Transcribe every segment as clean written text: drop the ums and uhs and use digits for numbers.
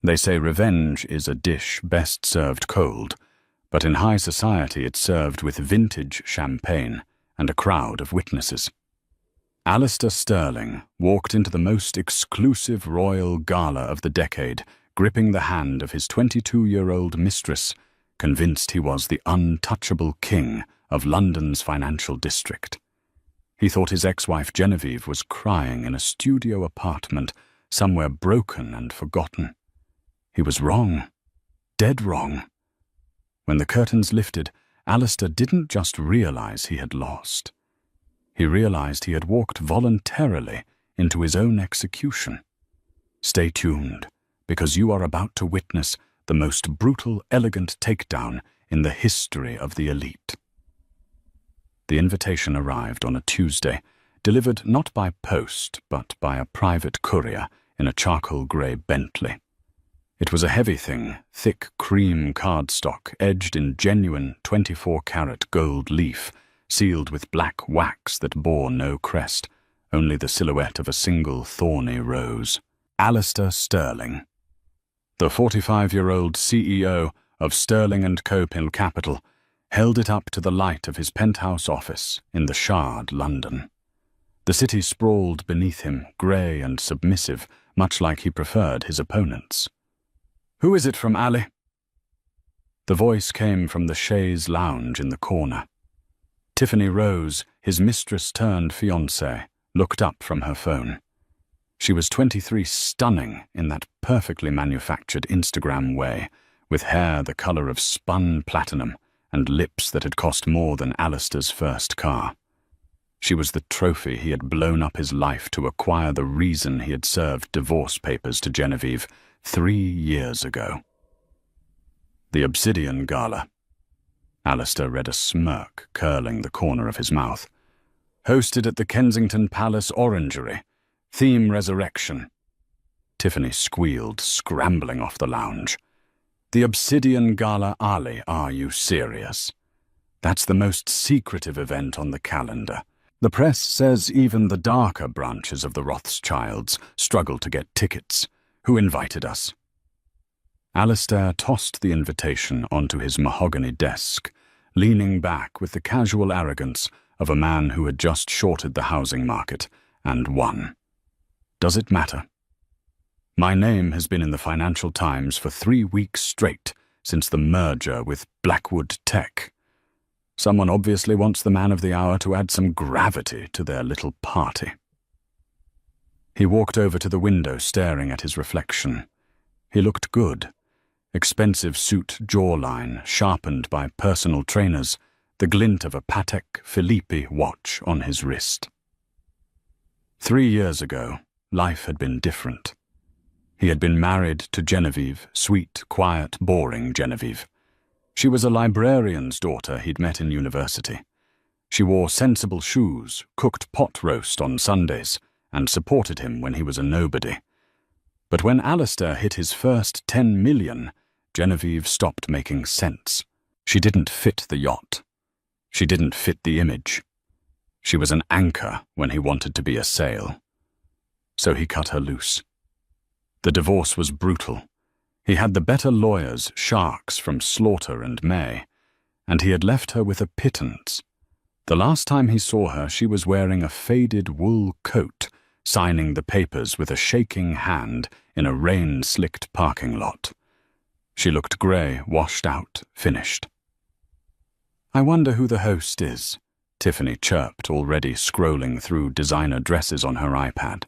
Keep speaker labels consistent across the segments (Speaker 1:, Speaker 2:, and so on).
Speaker 1: They say revenge is a dish best served cold, but in high society it's served with vintage champagne and a crowd of witnesses. Alistair Sterling walked into the most exclusive royal gala of the decade, gripping the hand of his 22-year-old mistress, convinced he was the untouchable king of London's financial district. He thought his ex-wife Genevieve was crying in a studio apartment somewhere broken and forgotten. He was wrong, dead wrong. When the curtains lifted, Alistair didn't just realize he had lost. He realized he had walked voluntarily into his own execution. Stay tuned, because you are about to witness the most brutal, elegant takedown in the history of the elite. The invitation arrived on a Tuesday, delivered not by post, but by a private courier in a charcoal-grey Bentley. It was a heavy thing, thick cream cardstock, edged in genuine 24-carat gold leaf, sealed with black wax that bore no crest, only the silhouette of a single thorny rose. Alistair Sterling. The 45-year-old CEO of Sterling & Co. Capital held it up to the light of his penthouse office in the Shard, London. The city sprawled beneath him, grey and submissive, much like he preferred his opponents. "Who is it from, Ali?" The voice came from the chaise lounge in the corner. Tiffany Rose, his mistress-turned fiancée, looked up from her phone. She was 23, stunning in that perfectly manufactured Instagram way, with hair the colour of spun platinum and lips that had cost more than Alistair's first car. She was the trophy he had blown up his life to acquire, the reason he had served divorce papers to Genevieve 3 years ago. The Obsidian Gala. Alistair read a smirk curling the corner of his mouth. Hosted at the Kensington Palace Orangery. Theme Resurrection. Tiffany squealed, scrambling off the lounge. The Obsidian Gala, Ali, are you serious? That's the most secretive event on the calendar. The press says even the darker branches of the Rothschilds struggle to get tickets. Who invited us? Alistair tossed the invitation onto his mahogany desk, leaning back with the casual arrogance of a man who had just shorted the housing market and won. Does it matter? My name has been in the Financial Times for 3 weeks straight since the merger with Blackwood Tech. Someone obviously wants the man of the hour to add some gravity to their little party. He walked over to the window, staring at his reflection. He looked good. Expensive suit jawline, sharpened by personal trainers, the glint of a Patek Philippe watch on his wrist. 3 years ago, life had been different. He had been married to Genevieve, sweet, quiet, boring Genevieve. She was a librarian's daughter he'd met in university. She wore sensible shoes, cooked pot roast on Sundays, and supported him when he was a nobody. But when Alistair hit his first 10 million, Genevieve stopped making sense. She didn't fit the yacht. She didn't fit the image. She was an anchor when he wanted to be a sail. So he cut her loose. The divorce was brutal. He had the better lawyers, sharks from Slaughter and May, and he had left her with a pittance. The last time he saw her, she was wearing a faded wool coat, signing the papers with a shaking hand in a rain-slicked parking lot. She looked grey, washed out, finished. "I wonder who the host is," Tiffany chirped, already scrolling through designer dresses on her iPad.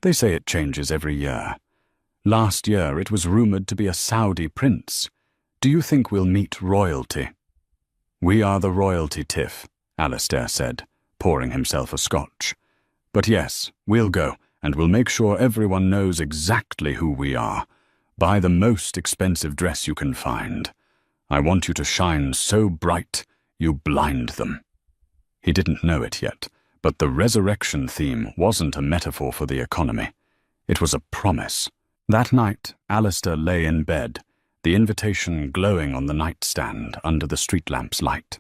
Speaker 1: "They say it changes every year. Last year it was rumoured to be a Saudi prince. Do you think we'll meet royalty?" "We are the royalty, Tiff," Alistair said, pouring himself a scotch. "But yes, we'll go, and we'll make sure everyone knows exactly who we are. Buy the most expensive dress you can find. I want you to shine so bright you blind them." He didn't know it yet, but the resurrection theme wasn't a metaphor for the economy. It was a promise. That night, Alistair lay in bed, the invitation glowing on the nightstand under the street lamp's light.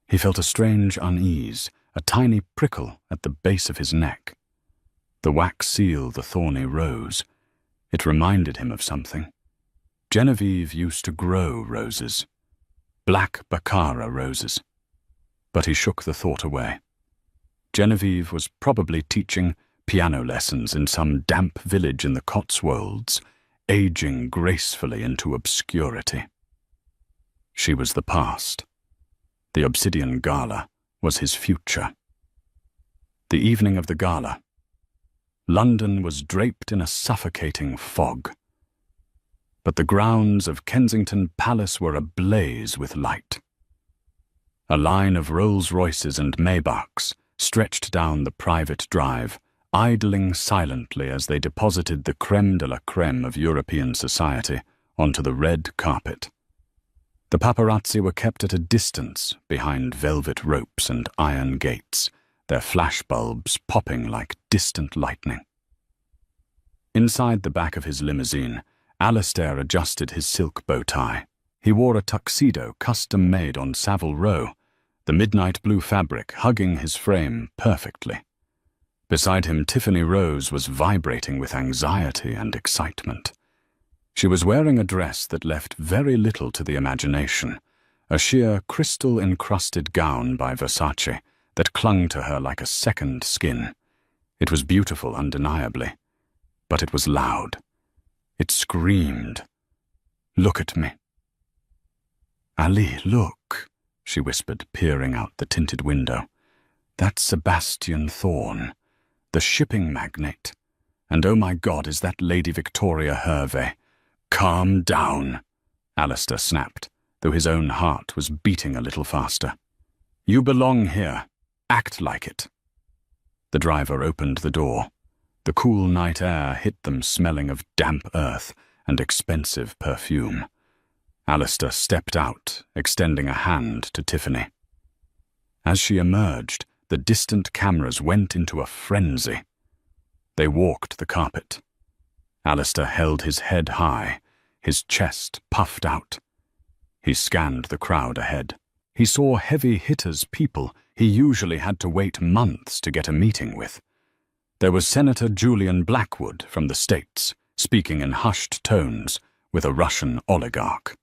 Speaker 1: He felt a strange unease, a tiny prickle at the base of his neck. The wax seal, the thorny rose. It reminded him of something. Genevieve used to grow roses. Black baccara roses. But he shook the thought away. Genevieve was probably teaching piano lessons in some damp village in the Cotswolds, aging gracefully into obscurity. She was the past. The obsidian gala was his future. The evening of the gala. London was draped in a suffocating fog. But the grounds of Kensington Palace were ablaze with light. A line of Rolls-Royces and Maybachs stretched down the private drive, idling silently as they deposited the crème de la crème of European society onto the red carpet. The paparazzi were kept at a distance behind velvet ropes and iron gates, their flashbulbs popping like distant lightning. Inside the back of his limousine, Alistair adjusted his silk bow tie. He wore a tuxedo custom-made on Savile Row, the midnight blue fabric hugging his frame perfectly. Beside him, Tiffany Rose was vibrating with anxiety and excitement. She was wearing a dress that left very little to the imagination, a sheer crystal-encrusted gown by Versace that clung to her like a second skin. It was beautiful, undeniably, but it was loud. It screamed, "Look at me." "Ali, look," she whispered, peering out the tinted window. "That's Sebastian Thorne, the shipping magnate. And oh my God, is that Lady Victoria Hervey?" "Calm down," Alistair snapped, though his own heart was beating a little faster. "You belong here. Act like it." The driver opened the door. The cool night air hit them, smelling of damp earth and expensive perfume. Alistair stepped out, extending a hand to Tiffany. As she emerged, the distant cameras went into a frenzy. They walked the carpet. Alistair held his head high, his chest puffed out. He scanned the crowd ahead. He saw heavy hitters, people he usually had to wait months to get a meeting with. There was Senator Julian Blackwood from the States, speaking in hushed tones with a Russian oligarch.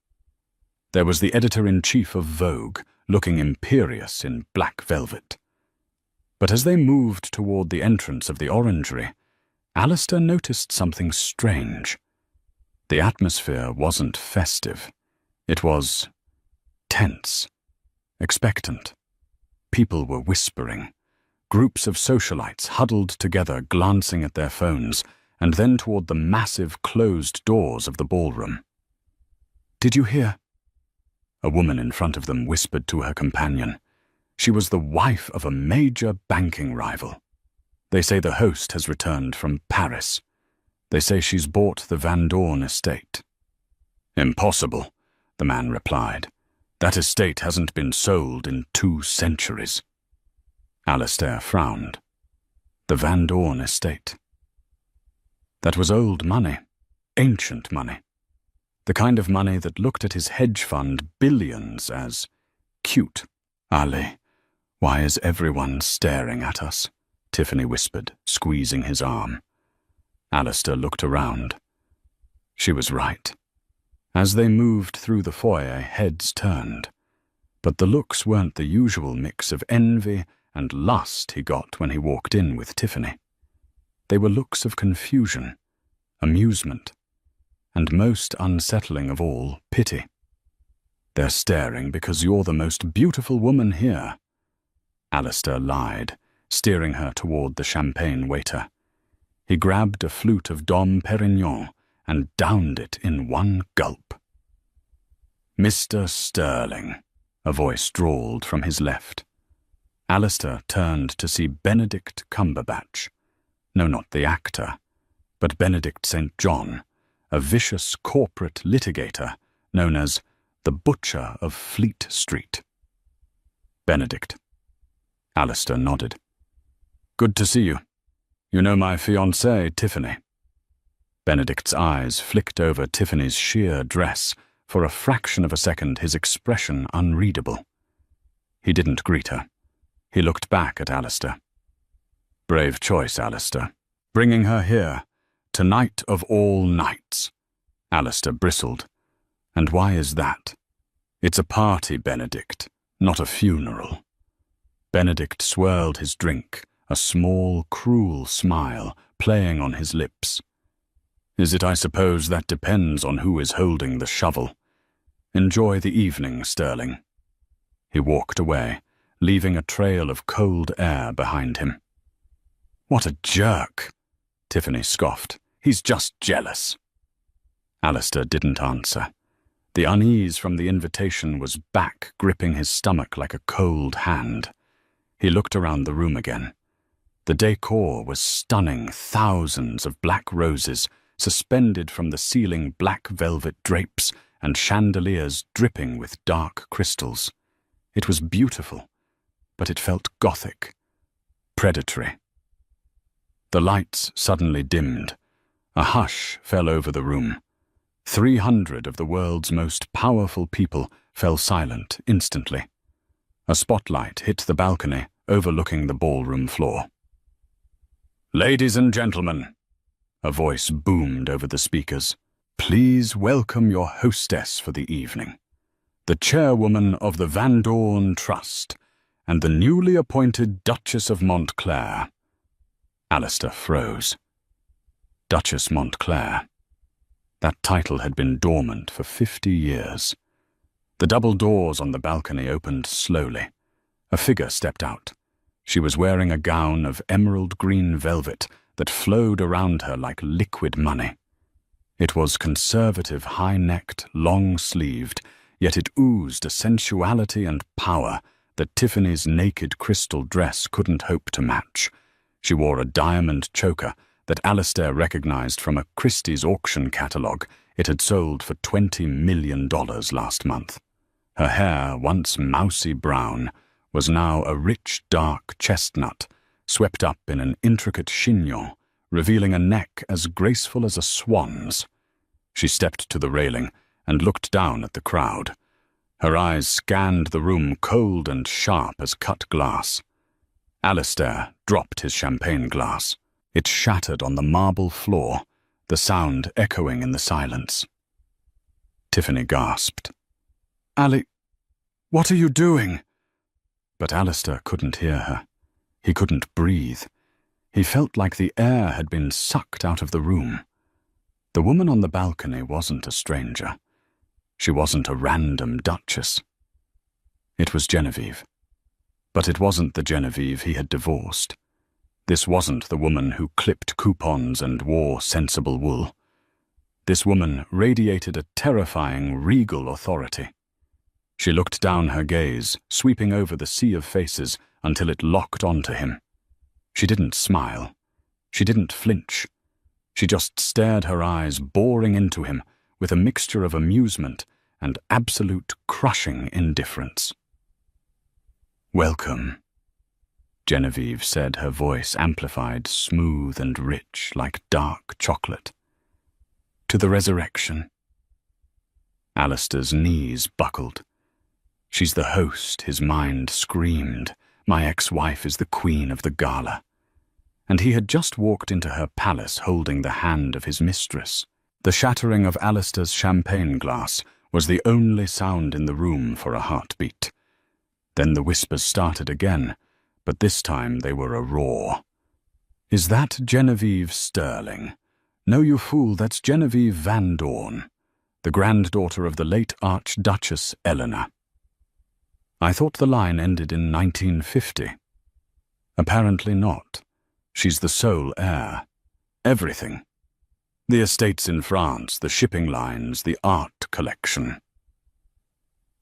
Speaker 1: There was the editor-in-chief of Vogue, looking imperious in black velvet. But as they moved toward the entrance of the orangery, Alistair noticed something strange. The atmosphere wasn't festive. It was tense, expectant. People were whispering. Groups of socialites huddled together, glancing at their phones, and then toward the massive closed doors of the ballroom. "Did you hear?" A woman in front of them whispered to her companion. She was the wife of a major banking rival. "They say the host has returned from Paris. They say she's bought the Van Dorn estate." "Impossible," the man replied. "That estate hasn't been sold in 2 centuries. Alistair frowned. The Van Dorn estate. That was old money, ancient money. The kind of money that looked at his hedge fund billions as cute. "Ali, why is everyone staring at us?" Tiffany whispered, squeezing his arm. Alistair looked around. She was right. As they moved through the foyer, heads turned. But the looks weren't the usual mix of envy and lust he got when he walked in with Tiffany. They were looks of confusion, amusement, and most unsettling of all, pity. "They're staring because you're the most beautiful woman here." Alistair lied, steering her toward the champagne waiter. He grabbed a flute of Dom Perignon and downed it in one gulp. "Mr. Sterling," a voice drawled from his left. Alistair turned to see Benedict Cumberbatch. No, not the actor, but Benedict St. John, a vicious corporate litigator known as the Butcher of Fleet Street. "Benedict." Alistair nodded. "Good to see you. You know my fiancée, Tiffany." Benedict's eyes flicked over Tiffany's sheer dress, for a fraction of a second his expression unreadable. He didn't greet her. He looked back at Alistair. "Brave choice, Alistair. Bringing her here, Tonight of all nights. Alistair bristled. And why is that? It's a party, Benedict, not a funeral. Benedict swirled his drink, a small, cruel smile playing on his lips. Is it? I suppose that depends on who is holding the shovel. Enjoy the evening, Sterling. He walked away, leaving a trail of cold air behind him. What a jerk, Tiffany scoffed. He's just jealous. Alistair didn't answer. The unease from the invitation was back, gripping his stomach like a cold hand. He looked around the room again. The decor was stunning, thousands of black roses suspended from the ceiling, black velvet drapes, and chandeliers dripping with dark crystals. It was beautiful, but it felt gothic, predatory. The lights suddenly dimmed. A hush fell over the room. 300 of the world's most powerful people fell silent instantly. A spotlight hit the balcony overlooking the ballroom floor. Ladies and gentlemen, a voice boomed over the speakers. Please welcome your hostess for the evening, the chairwoman of the Van Dorn Trust and the newly appointed Duchess of Montclair. Alistair froze. Duchess Montclair. That title had been dormant for 50 years. The double doors on the balcony opened slowly. A figure stepped out. She was wearing a gown of emerald green velvet that flowed around her like liquid money. It was conservative, high-necked, long-sleeved, yet it oozed a sensuality and power that Tiffany's naked crystal dress couldn't hope to match. She wore a diamond choker that Alistair recognized from a Christie's auction catalogue it had sold for $20 million last month. Her hair, once mousy brown, was now a rich dark chestnut, swept up in an intricate chignon, revealing a neck as graceful as a swan's. She stepped to the railing and looked down at the crowd. Her eyes scanned the room, cold and sharp as cut glass. Alistair dropped his champagne glass. It shattered on the marble floor, the sound echoing in the silence. Tiffany gasped. "Ali, what are you doing?" But Alistair couldn't hear her. He couldn't breathe. He felt like the air had been sucked out of the room. The woman on the balcony wasn't a stranger. She wasn't a random duchess. It was Genevieve. But it wasn't the Genevieve he had divorced. This wasn't the woman who clipped coupons and wore sensible wool. This woman radiated a terrifying, regal authority. She looked down her gaze, sweeping over the sea of faces until it locked onto him. She didn't smile. She didn't flinch. She just stared, her eyes boring into him with a mixture of amusement and absolute crushing indifference. "Welcome," Genevieve said, her voice amplified, smooth and rich like dark chocolate. "To the resurrection." Alistair's knees buckled. She's the host, his mind screamed. My ex-wife is the queen of the Gala. And he had just walked into her palace holding the hand of his mistress. The shattering of Alistair's champagne glass was the only sound in the room for a heartbeat. Then the whispers started again, but this time they were a roar. "Is that Genevieve Sterling? No, you fool, that's Genevieve Van Dorn, the granddaughter of the late Archduchess Eleanor." I thought the line ended in 1950. Apparently not. She's the sole heir. Everything. The estates in France, the shipping lines, the art collection.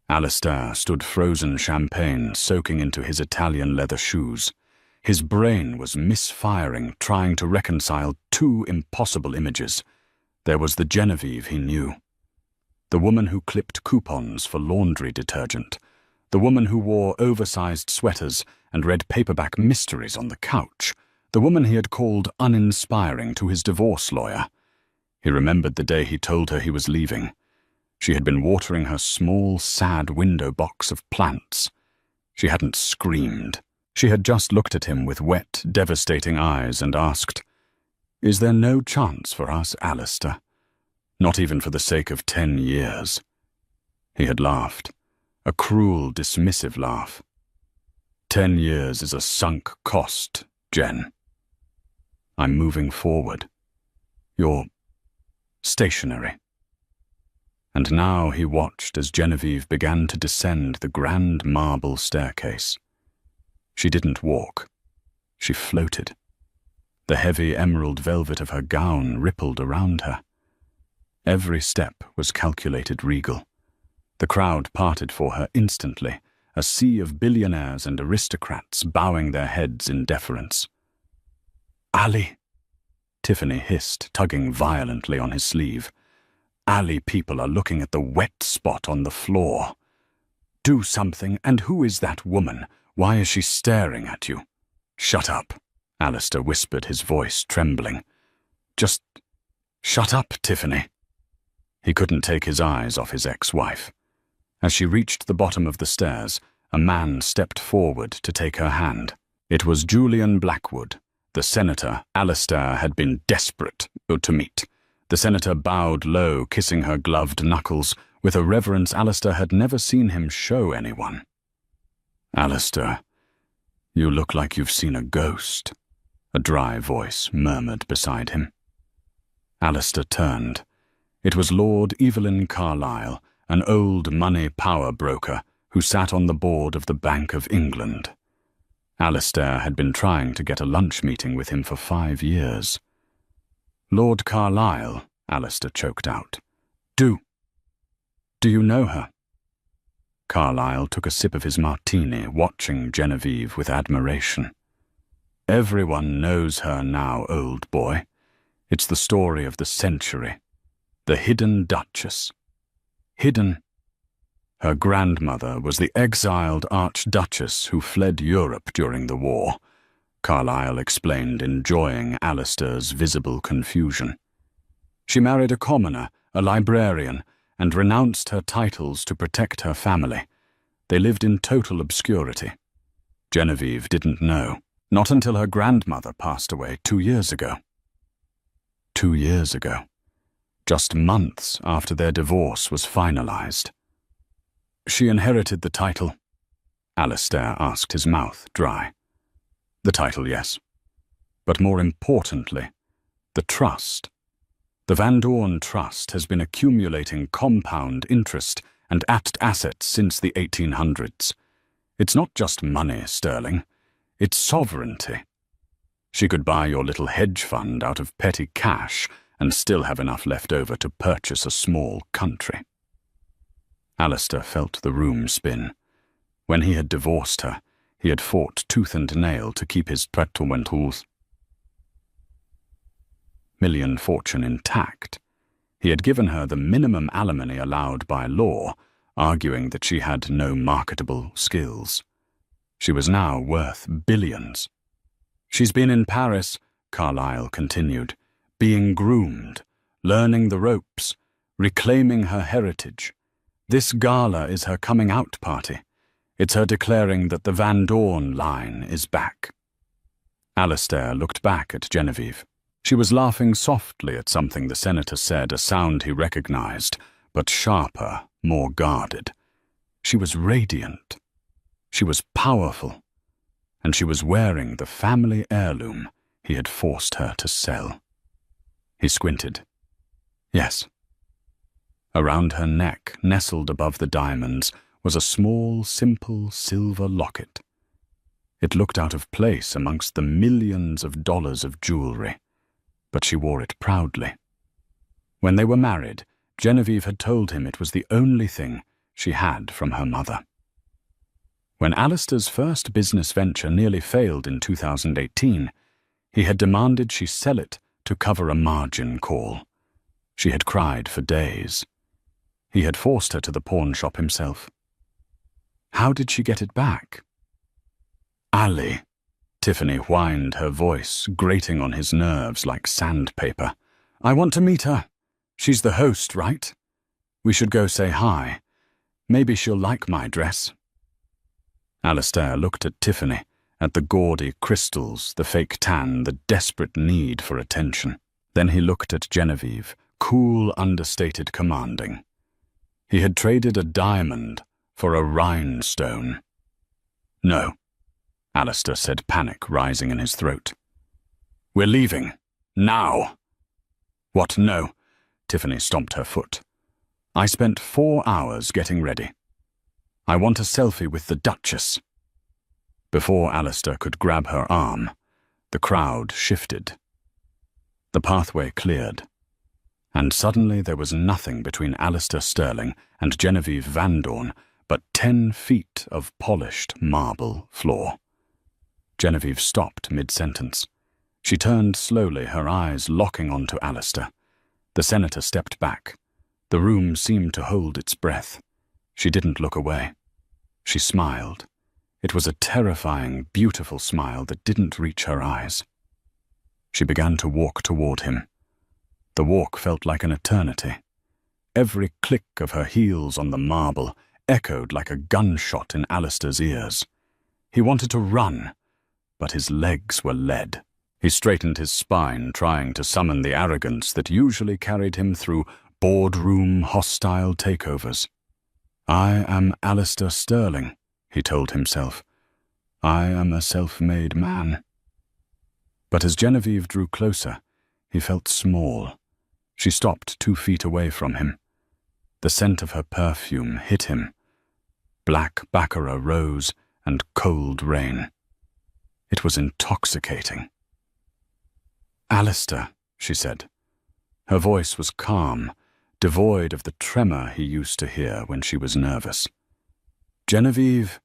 Speaker 1: Alistair stood frozen champagne soaking into his Italian leather shoes. His brain was misfiring, trying to reconcile two impossible images. There was the Genevieve he knew. The woman who clipped coupons for laundry detergent. The woman who wore oversized sweaters and read paperback mysteries on the couch. The woman he had called uninspiring to his divorce lawyer. He remembered the day he told her he was leaving. She had been watering her small, sad window box of plants. She hadn't screamed. She had just looked at him with wet, devastating eyes and asked, Is there no chance for us, Alistair? Not even for the sake of 10 years. He had laughed, a cruel, dismissive laugh. 10 years is a sunk cost, Jen. I'm moving forward. You're stationary. And now he watched as Genevieve began to descend the grand marble staircase. She didn't walk. She floated. The heavy emerald velvet of her gown rippled around her. Every step was calculated regal. The crowd parted for her instantly, a sea of billionaires and aristocrats bowing their heads in deference. "Ali," Tiffany hissed, tugging violently on his sleeve. "Ali, people are looking at the wet spot on the floor. Do something, and who is that woman? Why is she staring at you?" "Shut up," Alistair whispered, his voice trembling. "Just shut up, Tiffany." He couldn't take his eyes off his ex-wife. As she reached the bottom of the stairs, a man stepped forward to take her hand. It was Julian Blackwood, the senator Alistair had been desperate to meet. The senator bowed low, kissing her gloved knuckles, with a reverence Alistair had never seen him show anyone. "Alistair, you look like you've seen a ghost," a dry voice murmured beside him. Alistair turned. It was Lord Evelyn Carlyle, an old money power broker who sat on the board of the Bank of England. Alistair had been trying to get a lunch meeting with him for 5 years. "Lord Carlyle," Alistair choked out. Do you know her?" Carlyle took a sip of his martini, watching Genevieve with admiration. "Everyone knows her now, old boy. It's the story of the century. The hidden Duchess. Hidden. Her grandmother was the exiled Archduchess who fled Europe during the war," Carlyle explained, enjoying Alistair's visible confusion. "She married a commoner, a librarian, and renounced her titles to protect her family. They lived in total obscurity. Genevieve didn't know, not until her grandmother passed away 2 years ago. 2 years ago. Just months after their divorce was finalized. She inherited the title." Alistair asked, his mouth dry. "The title, yes. But more importantly, the trust. The Van Dorn Trust has been accumulating compound interest and assets since the 1800s. It's not just money, Sterling. It's sovereignty. She could buy your little hedge fund out of petty cash and still have enough left over to purchase a small country." Alistair felt the room spin. When he had divorced her, he had fought tooth and nail to keep his $3 million fortune intact. He had given her the minimum alimony allowed by law, arguing that she had no marketable skills. She was now worth billions. "She's been in Paris," Carlyle continued, "being groomed, learning the ropes, reclaiming her heritage. This gala is her coming-out party. It's her declaring that the Van Dorn line is back." Alistair looked back at Genevieve. She was laughing softly at something the senator said, a sound he recognized, but sharper, more guarded. She was radiant. She was powerful. And she was wearing the family heirloom he had forced her to sell. He squinted. "Yes." Around her neck, nestled above the diamonds, was a small, simple silver locket. It looked out of place amongst the millions of dollars of jewelry, but she wore it proudly. When they were married, Genevieve had told him it was the only thing she had from her mother. When Alistair's first business venture nearly failed in 2018, he had demanded she sell it to cover a margin call. She had cried for days. He had forced her to the pawn shop himself. How did she get it back? "Ali," Tiffany whined, her voice grating on his nerves like sandpaper. "I want to meet her. She's the host, right? We should go say hi. Maybe she'll like my dress." Alistair looked at Tiffany, at the gaudy crystals, the fake tan, the desperate need for attention. Then he looked at Genevieve, cool, understated, commanding. He had traded a diamond for a rhinestone. "No," Alistair said, panic rising in his throat. "We're leaving. Now." "What, no?" Tiffany stomped her foot. "I spent 4 hours getting ready. I want a selfie with the Duchess." Before Alistair could grab her arm, the crowd shifted. The pathway cleared, and suddenly there was nothing between Alistair Sterling and Genevieve Van Dorn but 10 feet of polished marble floor. Genevieve stopped mid-sentence. She turned slowly, her eyes locking onto Alistair. The senator stepped back. The room seemed to hold its breath. She didn't look away. She smiled. It was a terrifying, beautiful smile that didn't reach her eyes. She began to walk toward him. The walk felt like an eternity. Every click of her heels on the marble echoed like a gunshot in Alistair's ears. He wanted to run, but his legs were lead. He straightened his spine, trying to summon the arrogance that usually carried him through boardroom hostile takeovers. "I am Alistair Sterling," he told himself. "I am a self-made man." But as Genevieve drew closer, he felt small. She stopped 2 feet away from him. The scent of her perfume hit him. Black baccarat rose and cold rain. It was intoxicating. "Alistair," she said. Her voice was calm, devoid of the tremor he used to hear when she was nervous. "Genevieve,"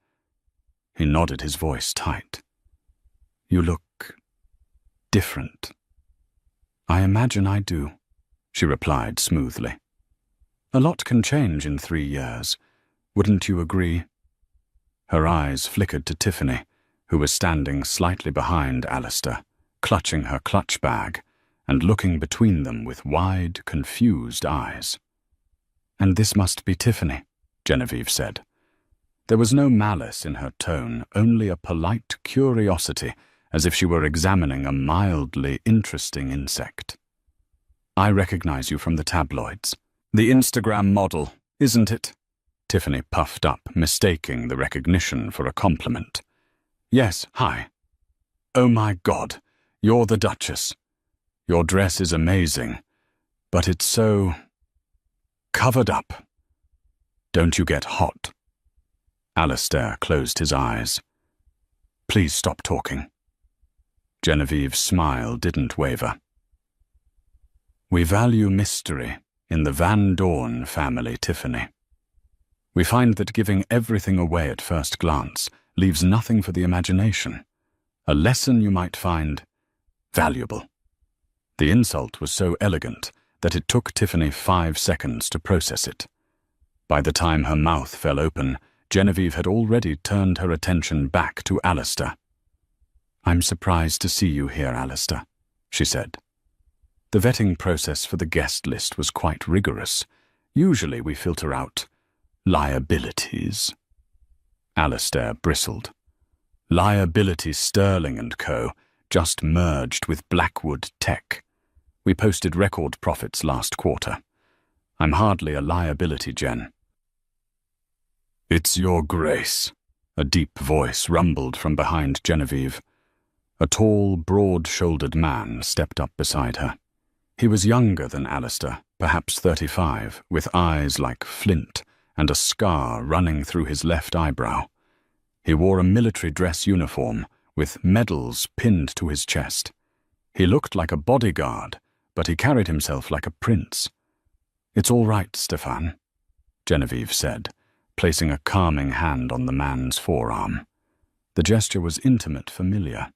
Speaker 1: he nodded, his voice tight. "You look different." "I imagine I do," she replied smoothly. "A lot can change in 3 years. Wouldn't you agree?" Her eyes flickered to Tiffany, who was standing slightly behind Alistair, clutching her clutch bag and looking between them with wide, confused eyes. "And this must be Tiffany," Genevieve said. There was no malice in her tone, only a polite curiosity, as if she were examining a mildly interesting insect. "I recognize you from the tabloids. The Instagram model, isn't it?" Tiffany puffed up, mistaking the recognition for a compliment. "Yes, hi." "Oh my God, you're the Duchess. Your dress is amazing, but it's so covered up. Don't you get hot?" Alistair closed his eyes. "Please stop talking." Genevieve's smile didn't waver. "We value mystery in the Van Dorn family, Tiffany. We find that giving everything away at first glance leaves nothing for the imagination. A lesson you might find valuable." The insult was so elegant that it took Tiffany 5 seconds to process it. By the time her mouth fell open, Genevieve had already turned her attention back to Alistair. "I'm surprised to see you here, Alistair," she said. "The vetting process for the guest list was quite rigorous. Usually we filter out liabilities." Alistair bristled. "Liability Sterling and Co. just merged with Blackwood Tech. We posted record profits last quarter. I'm hardly a liability, Jen." "It's your grace," a deep voice rumbled from behind Genevieve. A tall, broad-shouldered man stepped up beside her. He was younger than Alistair, perhaps 35, with eyes like flint and a scar running through his left eyebrow. He wore a military dress uniform with medals pinned to his chest. He looked like a bodyguard, but he carried himself like a prince. "It's all right, Stefan," Genevieve said, placing a calming hand on the man's forearm. The gesture was intimate, familiar.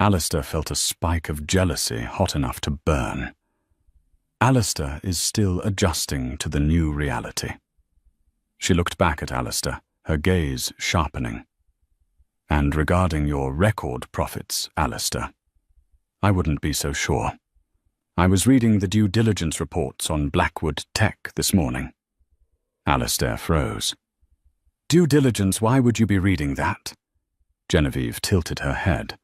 Speaker 1: Alistair felt a spike of jealousy hot enough to burn. Alistair is still adjusting to the new reality. She looked back at Alistair, her gaze sharpening. "And regarding your record profits, Alistair, I wouldn't be so sure. I was reading the due diligence reports on Blackwood Tech this morning." Alistair froze. "Due diligence, why would you be reading that?" Genevieve tilted her head.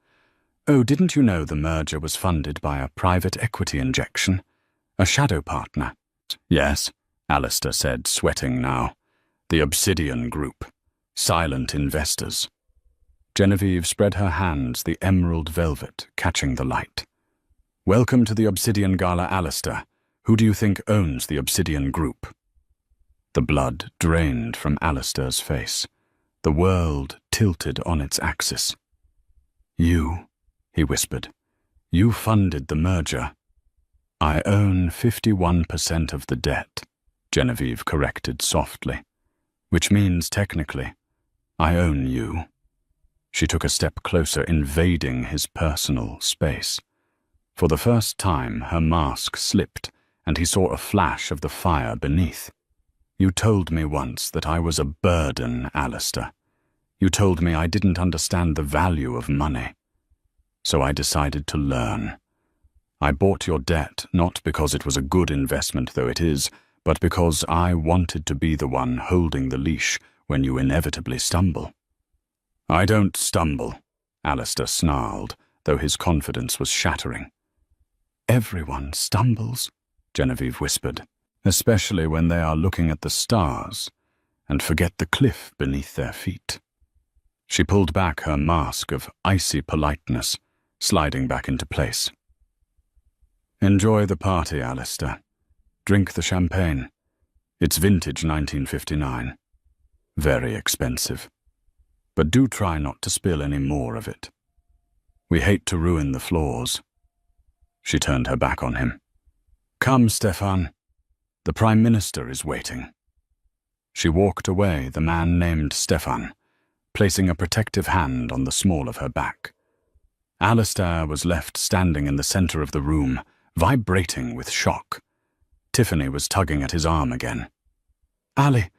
Speaker 1: Oh, didn't you know the merger was funded by a private equity injection? A shadow partner? Yes, Alistair said, sweating now. The Obsidian Group. Silent investors. Genevieve spread her hands, the emerald velvet catching the light. Welcome to the Obsidian Gala, Alistair. Who do you think owns the Obsidian Group? The blood drained from Alistair's face. The world tilted on its axis. You, he whispered. You funded the merger. I own 51% of the debt, Genevieve corrected softly. Which means, technically, I own you. She took a step closer, invading his personal space. For the first time, her mask slipped, and he saw a flash of the fire beneath. You told me once that I was a burden, Alistair. You told me I didn't understand the value of money. So I decided to learn. I bought your debt not because it was a good investment, though it is, but because I wanted to be the one holding the leash when you inevitably stumble. I don't stumble, Alistair snarled, though his confidence was shattering. Everyone stumbles, Genevieve whispered, especially when they are looking at the stars and forget the cliff beneath their feet. She pulled back her mask of icy politeness, sliding back into place. Enjoy the party, Alistair. Drink the champagne. It's vintage 1959. Very expensive. But do try not to spill any more of it. We hate to ruin the floors. She turned her back on him. Come, Stefan. The Prime Minister is waiting. She walked away, the man named Stefan, placing a protective hand on the small of her back. Alistair was left standing in the center of the room, vibrating with shock. Tiffany was tugging at his arm again. Ali,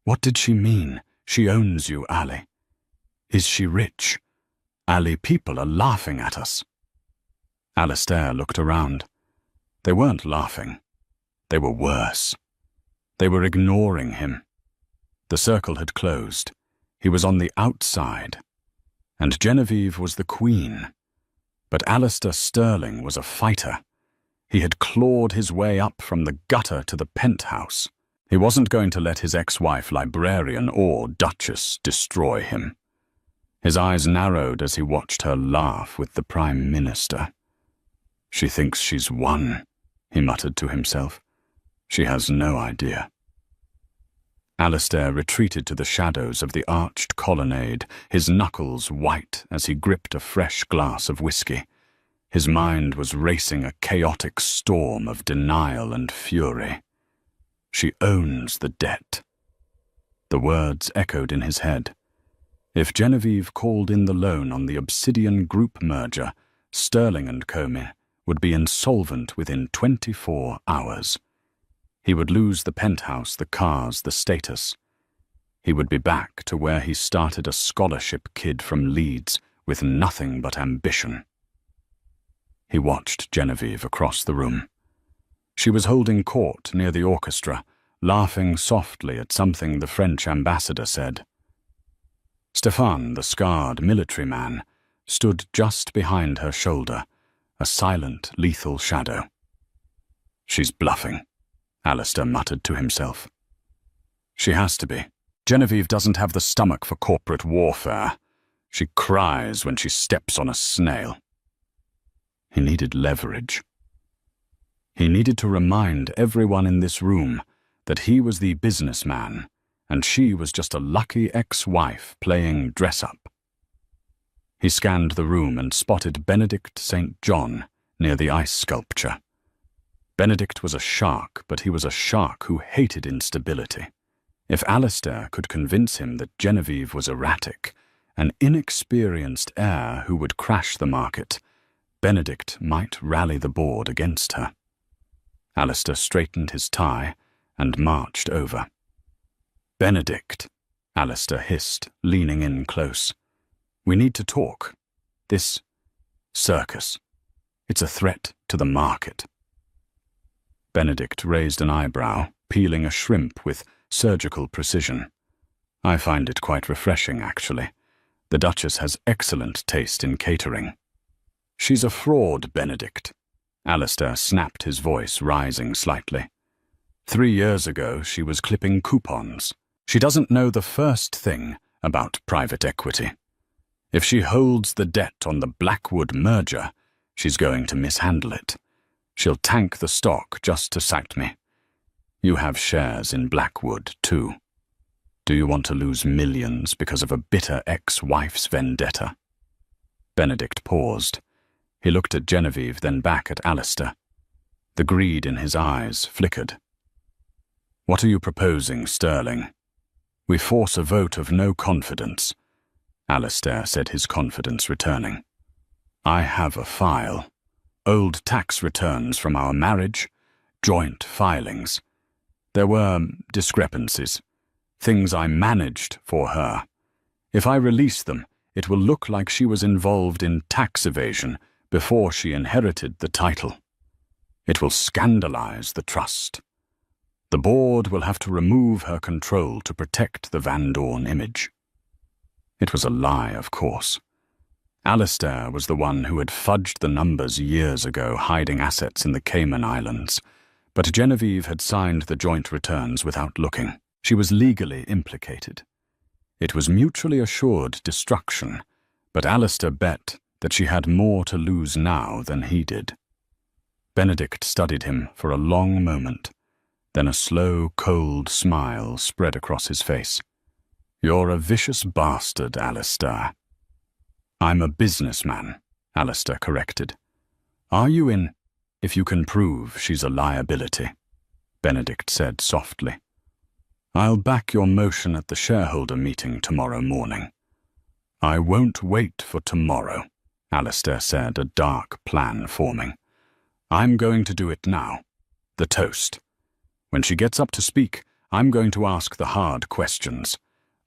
Speaker 1: what did she mean? She owns you, Ali. Is she rich? Ali, people are laughing at us. Alistair looked around. They weren't laughing. They were worse. They were ignoring him. The circle had closed. He was on the outside. And Genevieve was the queen. But Alistair Sterling was a fighter. He had clawed his way up from the gutter to the penthouse. He wasn't going to let his ex-wife, librarian, or duchess destroy him. His eyes narrowed as he watched her laugh with the Prime Minister. She thinks she's won, he muttered to himself. She has no idea. Alistair retreated to the shadows of the arched colonnade, his knuckles white as he gripped a fresh glass of whiskey. His mind was racing a chaotic storm of denial and fury. She owns the debt. The words echoed in his head. If Genevieve called in the loan on the Obsidian Group merger, Sterling and Comey would be insolvent within 24 hours. He would lose the penthouse, the cars, the status. He would be back to where he started, a scholarship kid from Leeds with nothing but ambition. He watched Genevieve across the room. She was holding court near the orchestra, laughing softly at something the French ambassador said. Stefan, the scarred military man, stood just behind her shoulder, a silent, lethal shadow. She's bluffing, Alistair muttered to himself. She has to be. Genevieve doesn't have the stomach for corporate warfare. She cries when she steps on a snail. He needed leverage. He needed to remind everyone in this room that he was the businessman and she was just a lucky ex-wife playing dress-up. He scanned the room and spotted Benedict St. John near the ice sculpture. Benedict was a shark, but he was a shark who hated instability. If Alistair could convince him that Genevieve was erratic, an inexperienced heir who would crash the market, Benedict might rally the board against her. Alistair straightened his tie and marched over. Benedict, Alistair hissed, leaning in close. We need to talk. This circus, it's a threat to the market. Benedict raised an eyebrow, peeling a shrimp with surgical precision. I find it quite refreshing, actually. The Duchess has excellent taste in catering. She's a fraud, Benedict. Alistair snapped, his voice rising slightly. 3 years ago, she was clipping coupons. She doesn't know the first thing about private equity. If she holds the debt on the Blackwood merger, she's going to mishandle it. She'll tank the stock just to sack me. You have shares in Blackwood, too. Do you want to lose millions because of a bitter ex-wife's vendetta? Benedict paused. He looked at Genevieve, then back at Alistair. The greed in his eyes flickered. What are you proposing, Sterling? We force a vote of no confidence. Alistair said, his confidence returning. I have a file. Old tax returns from our marriage, joint filings. There were discrepancies, things I managed for her. If I release them, it will look like she was involved in tax evasion before she inherited the title. It will scandalize the trust. The board will have to remove her control to protect the Van Dorn image. It was a lie, of course. Alistair was the one who had fudged the numbers years ago, hiding assets in the Cayman Islands. But Genevieve had signed the joint returns without looking. She was legally implicated. It was mutually assured destruction, but Alistair bet that she had more to lose now than he did. Benedict studied him for a long moment. Then a slow, cold smile spread across his face. You're a vicious bastard, Alistair. I'm a businessman, Alistair corrected. Are you in? If you can prove she's a liability, Benedict said softly. I'll back your motion at the shareholder meeting tomorrow morning. I won't wait for tomorrow, Alistair said, a dark plan forming. I'm going to do it now. The toast. When she gets up to speak, I'm going to ask the hard questions.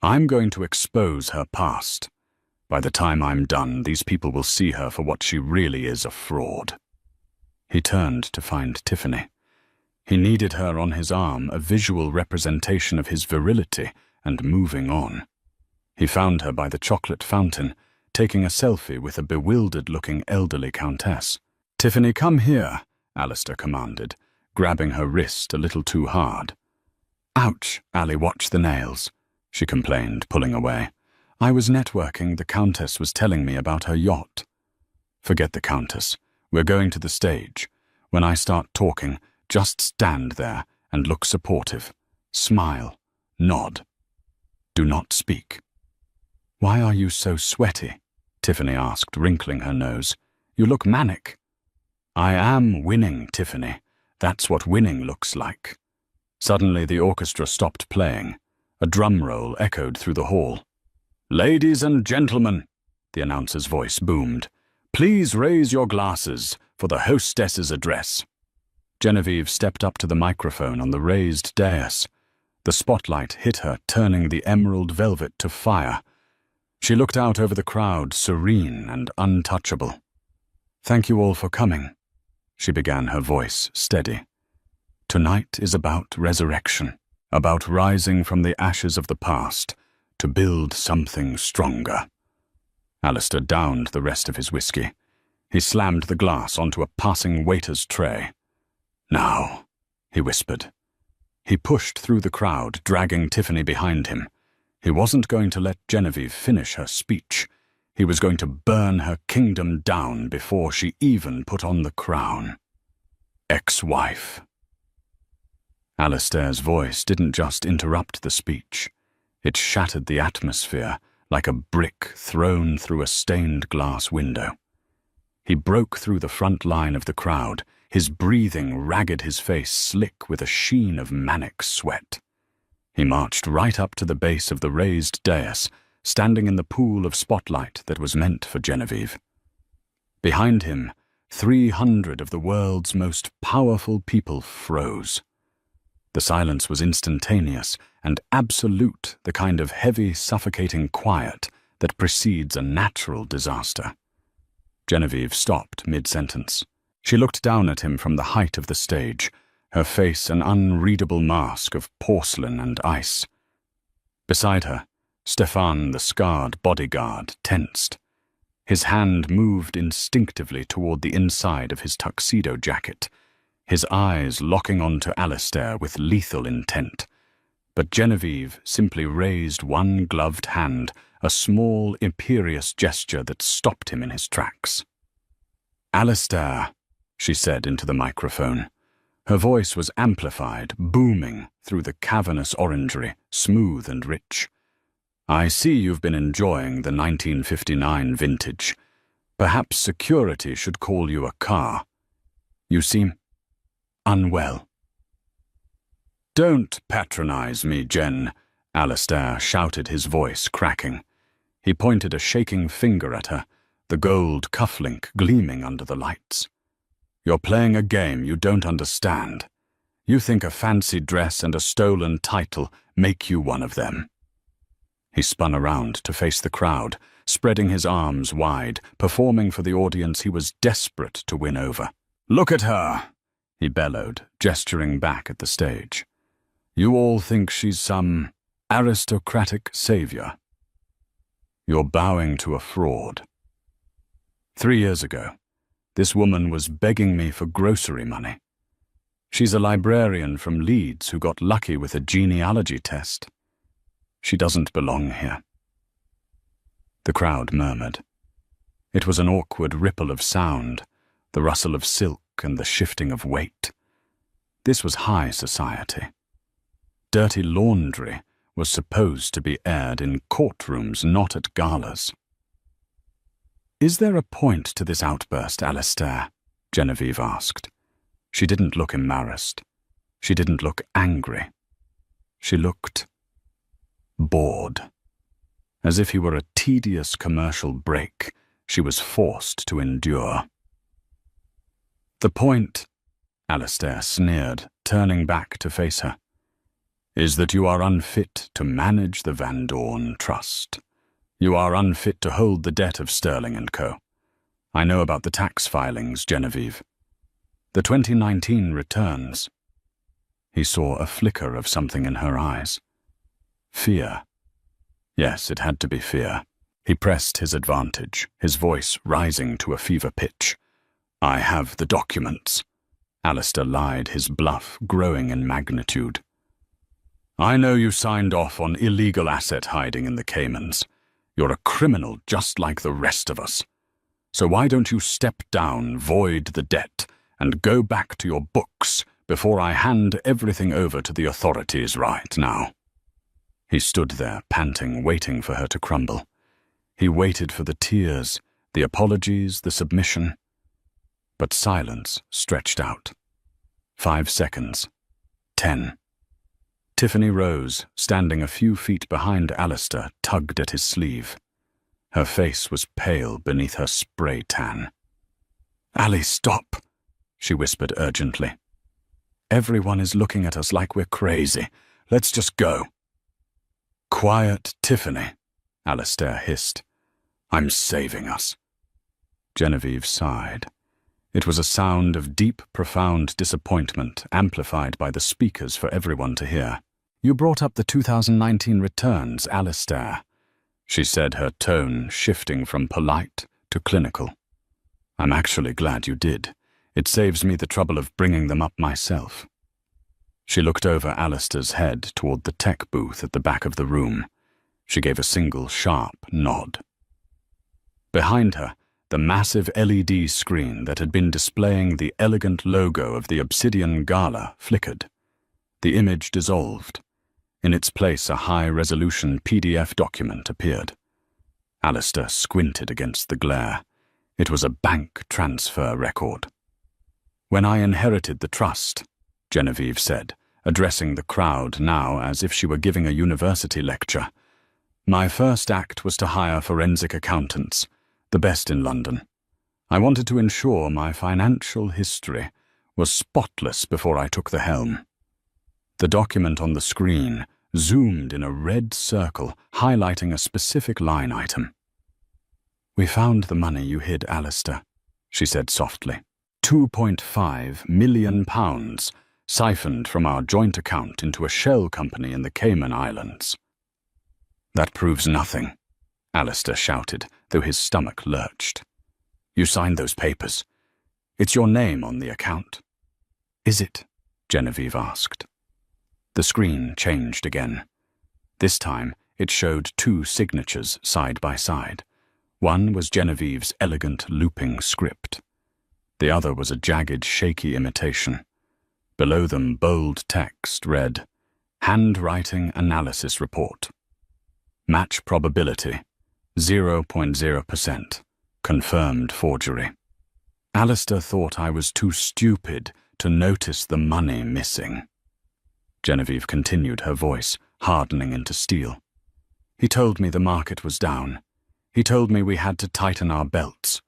Speaker 1: I'm going to expose her past. By the time I'm done, these people will see her for what she really is, a fraud. He turned to find Tiffany. He needed her on his arm, a visual representation of his virility, and moving on. He found her by the chocolate fountain, taking a selfie with a bewildered-looking elderly countess. Tiffany, come here, Alistair commanded, grabbing her wrist a little too hard. Ouch, Ali, watch the nails, she complained, pulling away. I was networking, the Countess was telling me about her yacht. Forget the Countess. We're going to the stage. When I start talking, just stand there and look supportive. Smile. Nod. Do not speak. Why are you so sweaty? Tiffany asked, wrinkling her nose. You look manic. I am winning, Tiffany. That's what winning looks like. Suddenly the orchestra stopped playing. A drum roll echoed through the hall. Ladies and gentlemen, the announcer's voice boomed, please raise your glasses for the hostess's address. Genevieve stepped up to the microphone on the raised dais. The spotlight hit her, turning the emerald velvet to fire. She looked out over the crowd, serene and untouchable. Thank you all for coming, she began, her voice steady. Tonight is about resurrection, about rising from the ashes of the past to build something stronger. Alistair downed the rest of his whiskey. He slammed the glass onto a passing waiter's tray. Now, he whispered. He pushed through the crowd, dragging Tiffany behind him. He wasn't going to let Genevieve finish her speech. He was going to burn her kingdom down before she even put on the crown. Ex-wife. Alistair's voice didn't just interrupt the speech. It shattered the atmosphere like a brick thrown through a stained glass window. He broke through the front line of the crowd, his breathing ragged, his face slick with a sheen of manic sweat. He marched right up to the base of the raised dais, standing in the pool of spotlight that was meant for Genevieve. Behind him, 300 of the world's most powerful people froze. The silence was instantaneous and absolute, the kind of heavy, suffocating quiet that precedes a natural disaster. Genevieve stopped mid-sentence. She looked down at him from the height of the stage, her face an unreadable mask of porcelain and ice. Beside her, Stefan, the scarred bodyguard, tensed. His hand moved instinctively toward the inside of his tuxedo jacket, his eyes locking onto Alistair with lethal intent. But Genevieve simply raised one gloved hand, a small, imperious gesture that stopped him in his tracks. "Alistair," she said into the microphone. Her voice was amplified, booming through the cavernous orangery, smooth and rich. "I see you've been enjoying the 1959 vintage. Perhaps security should call you a car. You seem unwell." "Don't patronize me, Jen," Alistair shouted, his voice cracking. He pointed a shaking finger at her, the gold cufflink gleaming under the lights. "You're playing a game you don't understand. You think a fancy dress and a stolen title make you one of them." He spun around to face the crowd, spreading his arms wide, performing for the audience he was desperate to win over. "Look at her," he bellowed, gesturing back at the stage. "You all think she's some aristocratic savior. You're bowing to a fraud. 3 years ago, this woman was begging me for grocery money. She's a librarian from Leeds who got lucky with a genealogy test. She doesn't belong here." The crowd murmured. It was an awkward ripple of sound, the rustle of silk and the shifting of weight. This was high society. Dirty laundry was supposed to be aired in courtrooms, not at galas. "Is there a point to this outburst, Alistair?" Genevieve asked. She didn't look embarrassed. She didn't look angry. She looked bored. As if he were a tedious commercial break she was forced to endure. "The point," Alistair sneered, turning back to face her, "is that you are unfit to manage the Van Dorn Trust. You are unfit to hold the debt of Sterling & Co. I know about the tax filings, Genevieve. The 2019 returns." He saw a flicker of something in her eyes. Fear. Yes, it had to be fear. He pressed his advantage, his voice rising to a fever pitch. "I have the documents." Alistair lied, his bluff growing in magnitude. "I know you signed off on illegal asset hiding in the Caymans. You're a criminal just like the rest of us. So why don't you step down, void the debt, and go back to your books before I hand everything over to the authorities right now?" He stood there, panting, waiting for her to crumble. He waited for the tears, the apologies, the submission. But silence stretched out. 5 seconds. 10. Tiffany rose, standing a few feet behind Alistair, tugged at his sleeve. Her face was pale beneath her spray tan. "Ali, stop," she whispered urgently. "Everyone is looking at us like we're crazy. Let's just go." "Quiet, Tiffany," Alistair hissed. "I'm saving us." Genevieve sighed. It was a sound of deep, profound disappointment, amplified by the speakers for everyone to hear. "You brought up the 2019 returns, Alistair," she said, her tone shifting from polite to clinical. "I'm actually glad you did. It saves me the trouble of bringing them up myself." She looked over Alistair's head toward the tech booth at the back of the room. She gave a single sharp nod. Behind her, the massive LED screen that had been displaying the elegant logo of the Obsidian Gala flickered. The image dissolved. In its place, a high-resolution PDF document appeared. Alistair squinted against the glare. It was a bank transfer record. "When I inherited the trust," Genevieve said, addressing the crowd now as if she were giving a university lecture, "my first act was to hire forensic accountants, the best in London. I wanted to ensure my financial history was spotless before I took the helm." The document on the screen zoomed in a red circle, highlighting a specific line item. "We found the money you hid, Alistair," she said softly. £2.5 million, siphoned from our joint account into a shell company in the Cayman Islands. That proves nothing, Alistair shouted, though his stomach lurched. You signed those papers. It's your name on the account. Is it? Genevieve asked. The screen changed again. This time, it showed two signatures side by side. One was Genevieve's elegant looping script. The other was a jagged, shaky imitation. Below them, bold text read, Handwriting Analysis Report. Match probability, 0.0%. Confirmed forgery. Alistair thought I was too stupid to notice the money missing. Genevieve continued, her voice hardening into steel. He told me the market was down. He told me we had to tighten our belts.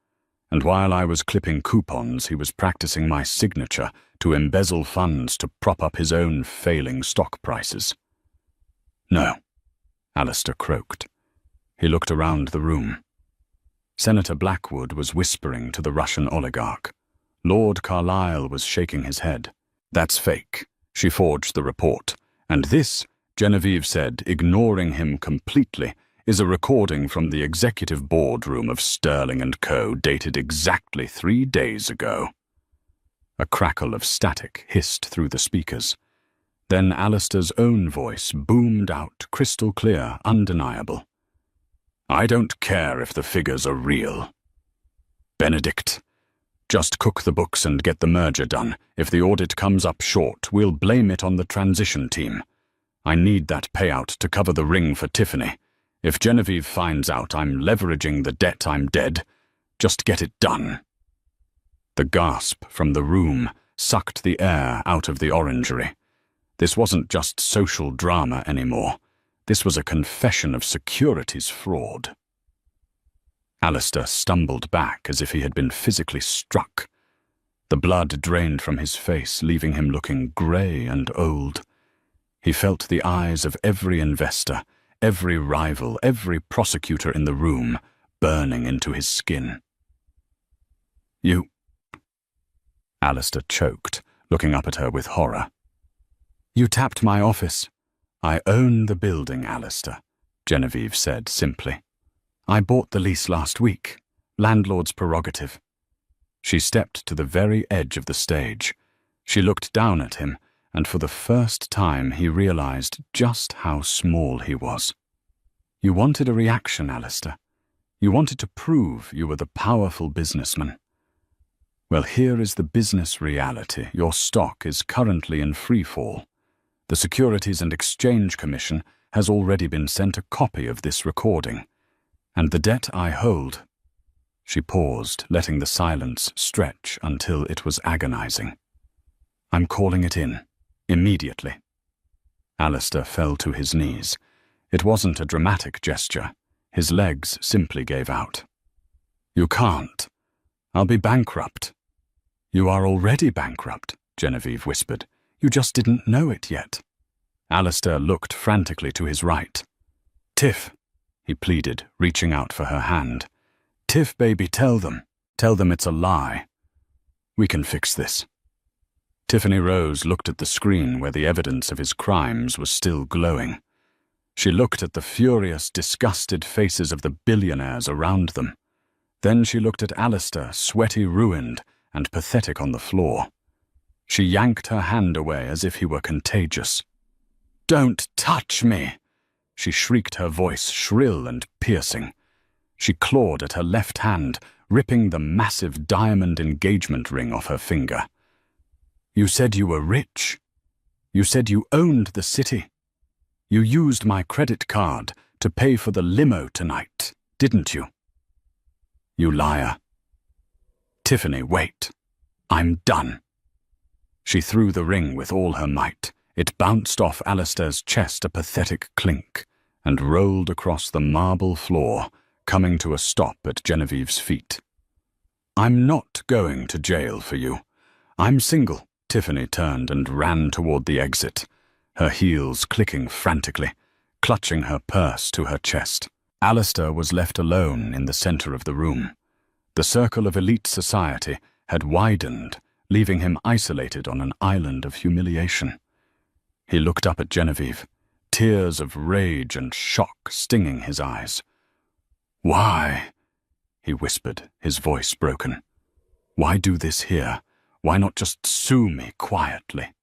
Speaker 1: And while I was clipping coupons, he was practicing my signature to embezzle funds to prop up his own failing stock prices. No, Alistair croaked. He looked around the room. Senator Blackwood was whispering to the Russian oligarch. Lord Carlyle was shaking his head. That's fake. She forged the report. And this, Genevieve said, ignoring him completely, is a recording from the executive boardroom of Sterling & Co. dated exactly 3 days ago. A crackle of static hissed through the speakers. Then Alistair's own voice boomed out, crystal clear, undeniable. I don't care if the figures are real. Benedict, just cook the books and get the merger done. If the audit comes up short, we'll blame it on the transition team. I need that payout to cover the ring for Tiffany. If Genevieve finds out I'm leveraging the debt, I'm dead. Just get it done. The gasp from the room sucked the air out of the orangery. This wasn't just social drama anymore. This was a confession of securities fraud. Alistair stumbled back as if he had been physically struck. The blood drained from his face, leaving him looking grey and old. He felt the eyes of every investor, every rival, every prosecutor in the room burning into his skin. You... Alistair choked, looking up at her with horror. You tapped my office. I own the building, Alistair, Genevieve said simply. I bought the lease last week. Landlord's prerogative. She stepped to the very edge of the stage. She looked down at him, and for the first time he realized just how small he was. You wanted a reaction, Alistair. You wanted to prove you were the powerful businessman. Well, here is the business reality. Your stock is currently in free fall. The Securities and Exchange Commission has already been sent a copy of this recording. And the debt I hold... She paused, letting the silence stretch until it was agonizing. I'm calling it in. Immediately. Alistair fell to his knees. It wasn't a dramatic gesture. His legs simply gave out. You can't. I'll be bankrupt. You are already bankrupt, Genevieve whispered. You just didn't know it yet. Alistair looked frantically to his right. Tiff, he pleaded, reaching out for her hand. Tiff, baby, tell them. Tell them it's a lie. We can fix this. Tiffany Rose looked at the screen where the evidence of his crimes was still glowing. She looked at the furious, disgusted faces of the billionaires around them. Then she looked at Alistair, sweaty, ruined, and pathetic on the floor. She yanked her hand away as if he were contagious. Don't touch me! She shrieked, her voice shrill and piercing. She clawed at her left hand, ripping the massive diamond engagement ring off her finger. You said you were rich. You said you owned the city. You used my credit card to pay for the limo tonight, didn't you? You liar. Tiffany, wait. I'm done. She threw the ring with all her might. It bounced off Alistair's chest, a pathetic clink, and rolled across the marble floor, coming to a stop at Genevieve's feet. I'm not going to jail for you. I'm single. Tiffany turned and ran toward the exit, her heels clicking frantically, clutching her purse to her chest. Alistair was left alone in the center of the room. The circle of elite society had widened, leaving him isolated on an island of humiliation. He looked up at Genevieve, tears of rage and shock stinging his eyes. "Why?" he whispered, his voice broken. "Why do this here? Why not just sue me quietly?"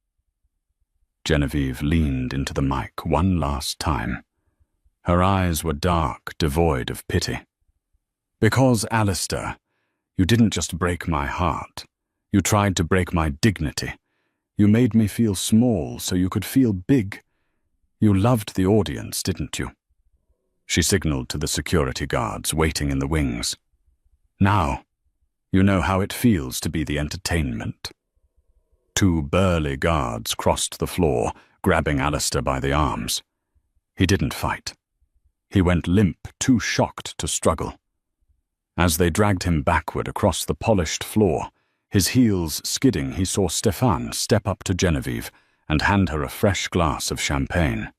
Speaker 1: Genevieve leaned into the mic one last time. Her eyes were dark, devoid of pity. "Because, Alistair, you didn't just break my heart. You tried to break my dignity. You made me feel small so you could feel big. You loved the audience, didn't you?" She signaled to the security guards waiting in the wings. "Now, you know how it feels to be the entertainment." Two burly guards crossed the floor, grabbing Alistair by the arms. He didn't fight. He went limp, too shocked to struggle. As they dragged him backward across the polished floor, his heels skidding, he saw Stefan step up to Genevieve and hand her a fresh glass of champagne.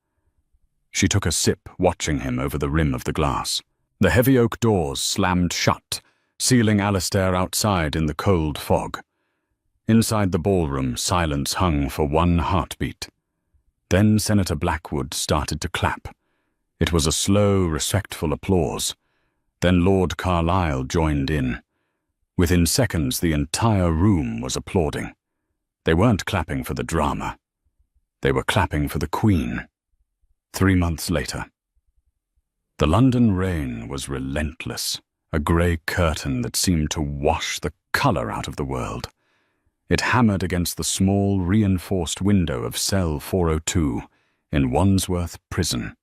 Speaker 1: She took a sip, watching him over the rim of the glass. The heavy oak doors slammed shut, sealing Alistair outside in the cold fog. Inside the ballroom, silence hung for one heartbeat. Then Senator Blackwood started to clap. It was a slow, respectful applause. Then Lord Carlisle joined in. Within seconds, the entire room was applauding. They weren't clapping for the drama. They were clapping for the Queen. 3 months later. The London rain was relentless, a grey curtain that seemed to wash the colour out of the world. It hammered against the small, reinforced window of cell 402 in Wandsworth Prison,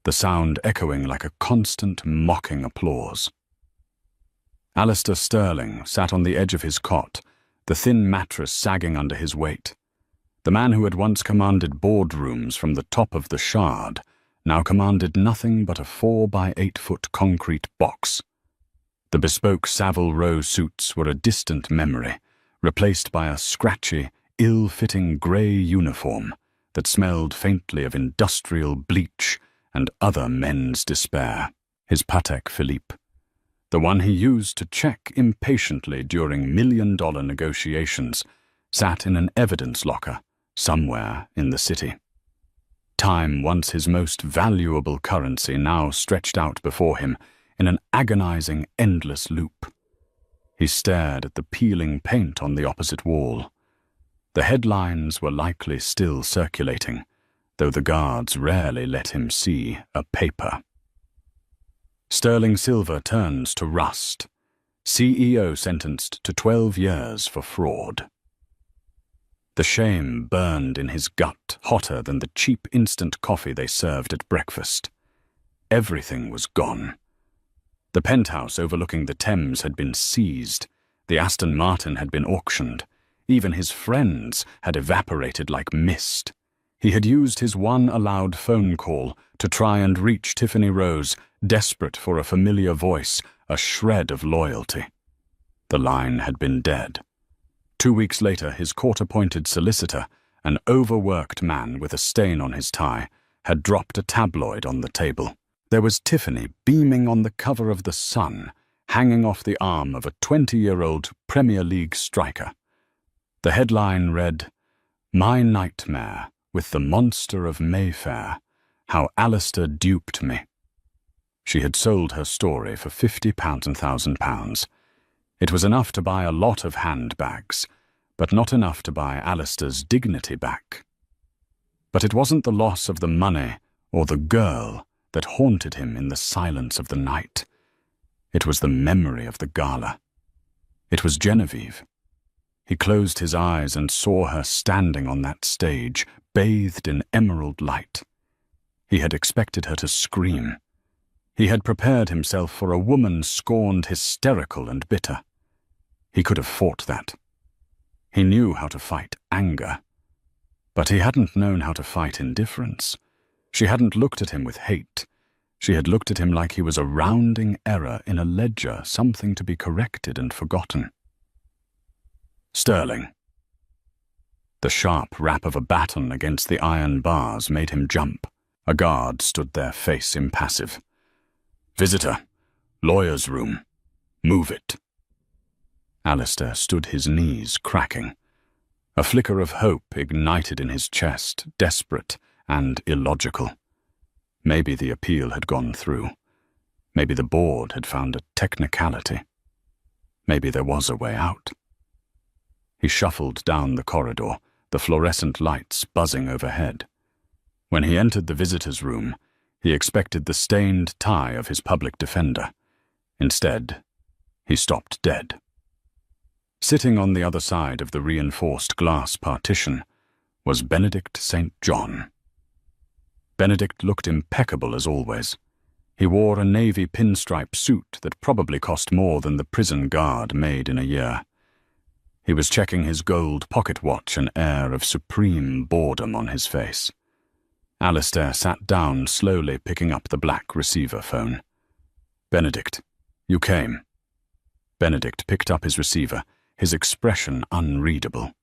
Speaker 1: the sound echoing like a constant, mocking applause. Alistair Sterling sat on the edge of his cot, the thin mattress sagging under his weight. The man who had once commanded boardrooms from the top of the Shard now commanded nothing but a 4-by-8-foot concrete box. The bespoke Savile Row suits were a distant memory, replaced by a scratchy, ill-fitting grey uniform that smelled faintly of industrial bleach and other men's despair. His Patek Philippe, the one he used to check impatiently during million-dollar negotiations, sat in an evidence locker somewhere in the city. Time, once his most valuable currency, now stretched out before him in an agonizing, endless loop. He stared at the peeling paint on the opposite wall. The headlines were likely still circulating, though the guards rarely let him see a paper. Sterling Silver turns to rust. CEO sentenced to 12 years for fraud. The shame burned in his gut, hotter than the cheap instant coffee they served at breakfast. Everything was gone. The penthouse overlooking the Thames had been seized. The Aston Martin had been auctioned. Even his friends had evaporated like mist. He had used his one allowed phone call to try and reach Tiffany Rose, desperate for a familiar voice, a shred of loyalty. The line had been dead. 2 weeks later, his court-appointed solicitor, an overworked man with a stain on his tie, had dropped a tabloid on the table. There was Tiffany beaming on the cover of The Sun, hanging off the arm of a 20-year-old Premier League striker. The headline read, "My Nightmare with the Monster of Mayfair, How Alistair Duped Me." She had sold her story for £50 and £1,000. It was enough to buy a lot of handbags, but not enough to buy Alistair's dignity back. But it wasn't the loss of the money or the girl that haunted him in the silence of the night. It was the memory of the gala. It was Genevieve. He closed his eyes and saw her standing on that stage, bathed in emerald light. He had expected her to scream. He had prepared himself for a woman scorned, hysterical and bitter. He could have fought that. He knew how to fight anger. But he hadn't known how to fight indifference. She hadn't looked at him with hate. She had looked at him like he was a rounding error in a ledger, something to be corrected and forgotten. Sterling. The sharp rap of a baton against the iron bars made him jump. A guard stood there, face impassive. "Visitor. Lawyer's room. Move it." Alistair stood, his knees cracking. A flicker of hope ignited in his chest, desperate and illogical. Maybe the appeal had gone through. Maybe the board had found a technicality. Maybe there was a way out. He shuffled down the corridor, the fluorescent lights buzzing overhead. When he entered the visitor's room, he expected the stained tie of his public defender. Instead, he stopped dead. Sitting on the other side of the reinforced glass partition was Benedict St. John. Benedict looked impeccable as always. He wore a navy pinstripe suit that probably cost more than the prison guard made in a year. He was checking his gold pocket watch, an air of supreme boredom on his face. Alistair sat down, slowly picking up the black receiver phone. "Benedict, you came." Benedict picked up his receiver, his expression unreadable.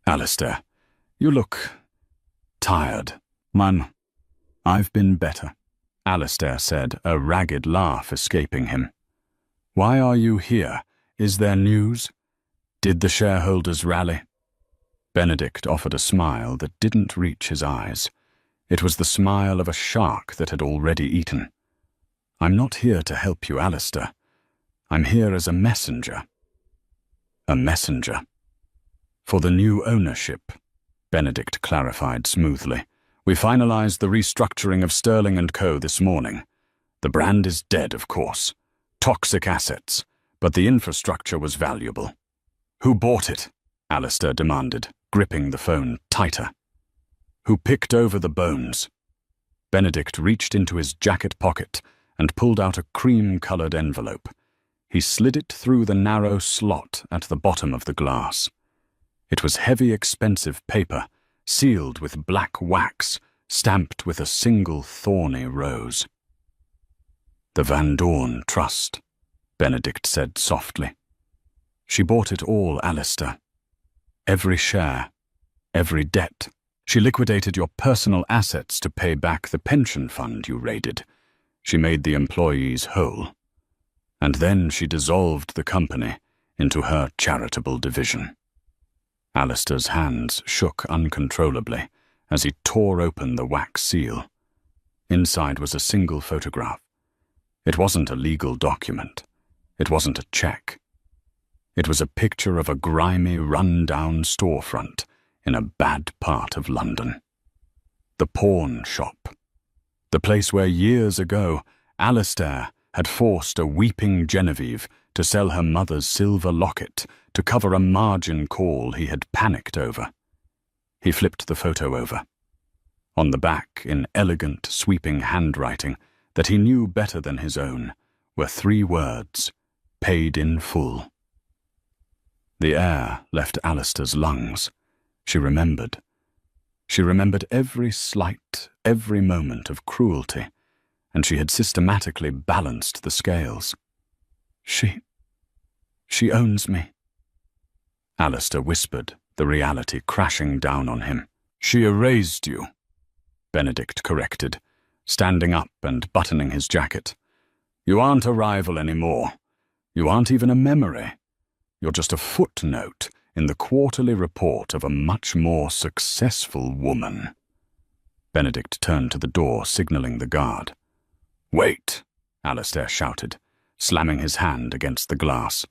Speaker 1: "Alistair, you look tired." "Man, I've been better," Alistair said, a ragged laugh escaping him. "Why are you here? Is there news? Did the shareholders rally?" Benedict offered a smile that didn't reach his eyes. It was the smile of a shark that had already eaten. "I'm not here to help you, Alistair. I'm here as a messenger." "A messenger?" "For the new ownership," Benedict clarified smoothly. "We finalized the restructuring of Sterling & Co. this morning. The brand is dead, of course. Toxic assets, but the infrastructure was valuable." "Who bought it?" Alistair demanded, gripping the phone tighter. "Who picked over the bones?" Benedict reached into his jacket pocket and pulled out a cream-colored envelope. He slid it through the narrow slot at the bottom of the glass. It was heavy, expensive paper, sealed with black wax, stamped with a single thorny rose. "The Van Dorn Trust," Benedict said softly. "She bought it all, Alistair. Every share, every debt. She liquidated your personal assets to pay back the pension fund you raided. She made the employees whole. And then she dissolved the company into her charitable division." Alistair's hands shook uncontrollably as he tore open the wax seal. Inside was a single photograph. It wasn't a legal document. It wasn't a check. It was a picture of a grimy, run-down storefront in a bad part of London. The pawn shop. The place where years ago Alistair had forced a weeping Genevieve to sell her mother's silver locket to cover a margin call he had panicked over. He flipped the photo over. On the back, in elegant, sweeping handwriting that he knew better than his own, were 3 words: "Paid in full." The air left Alistair's lungs. She remembered. She remembered every slight, every moment of cruelty, and she had systematically balanced the scales. She owns me," Alistair whispered, the reality crashing down on him. "She erased you," Benedict corrected, standing up and buttoning his jacket. "You aren't a rival anymore. You aren't even a memory. You're just a footnote in the quarterly report of a much more successful woman." Benedict turned to the door, signaling the guard. "Wait," Alistair shouted, slamming his hand against the glass.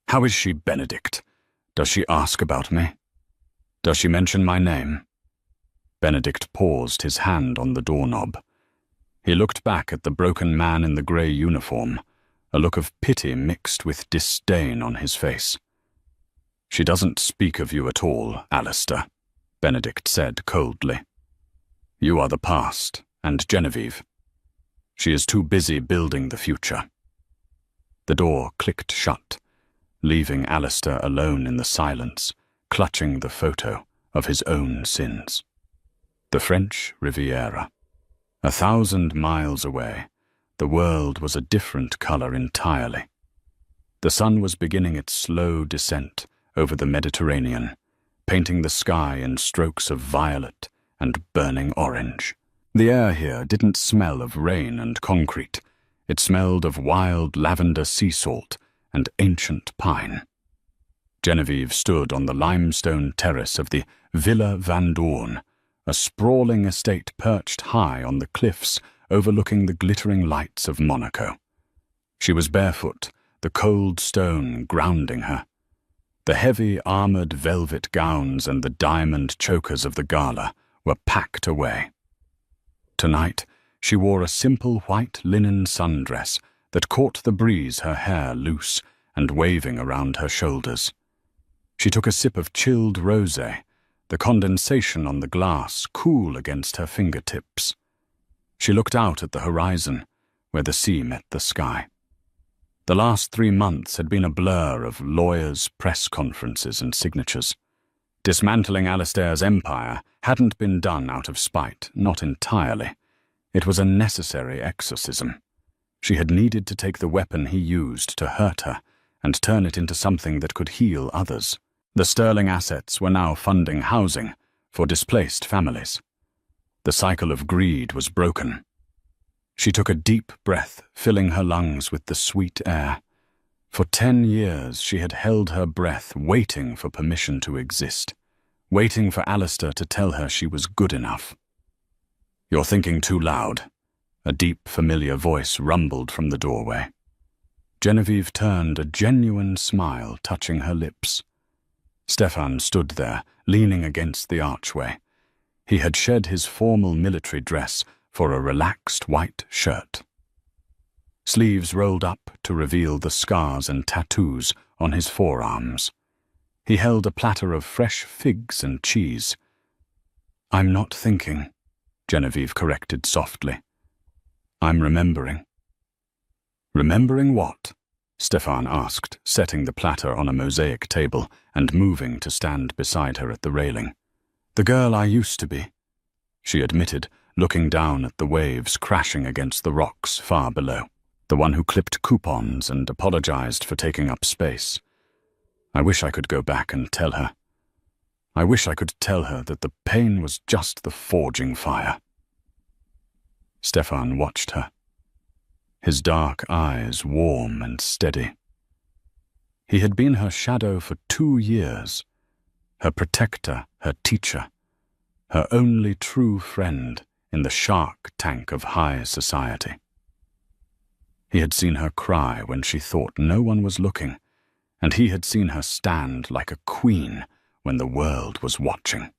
Speaker 1: "How is she, Benedict? Does she ask about me? Does she mention my name?" Benedict paused, his hand on the doorknob. He looked back at the broken man in the grey uniform, a look of pity mixed with disdain on his face. "She doesn't speak of you at all, Alistair," Benedict said coldly. "You are the past, and Genevieve. She is too busy building the future." The door clicked shut, leaving Alistair alone in the silence, clutching the photo of his own sins. The French Riviera. 1,000 miles away, the world was a different color entirely. The sun was beginning its slow descent over the Mediterranean, painting the sky in strokes of violet and burning orange. The air here didn't smell of rain and concrete. It smelled of wild lavender sea salt and ancient pine. Genevieve stood on the limestone terrace of the Villa Van Dorn, a sprawling estate perched high on the cliffs overlooking the glittering lights of Monaco. She was barefoot, the cold stone grounding her. The heavy armoured velvet gowns and the diamond chokers of the Gala were packed away. Tonight, she wore a simple white linen sundress that caught the breeze, her hair loose and waving around her shoulders. She took a sip of chilled rosé, the condensation on the glass cool against her fingertips. She looked out at the horizon, where the sea met the sky. The last 3 months had been a blur of lawyers, press conferences, and signatures. Dismantling Alistair's empire hadn't been done out of spite, not entirely. It was a necessary exorcism. She had needed to take the weapon he used to hurt her and turn it into something that could heal others. The sterling assets were now funding housing for displaced families. The cycle of greed was broken. She took a deep breath, filling her lungs with the sweet air. For 10 years she had held her breath, waiting for permission to exist, waiting for Alistair to tell her she was good enough. "You're thinking too loud," a deep, familiar voice rumbled from the doorway. Genevieve turned, a genuine smile touching her lips. Stefan stood there, leaning against the archway. He had shed his formal military dress for a relaxed white shirt. Sleeves rolled up to reveal the scars and tattoos on his forearms. He held a platter of fresh figs and cheese. "I'm not thinking," Genevieve corrected softly. "I'm remembering." "Remembering what?" Stefan asked, setting the platter on a mosaic table and moving to stand beside her at the railing. "The girl I used to be," she admitted, looking down at the waves crashing against the rocks far below. "The one who clipped coupons and apologized for taking up space. I wish I could go back and tell her. I wish I could tell her that the pain was just the forging fire." Stefan watched her, his dark eyes warm and steady. He had been her shadow for 2 years, her protector, her teacher, her only true friend in the shark tank of high society. He had seen her cry when she thought no one was looking, and he had seen her stand like a queen when the world was watching.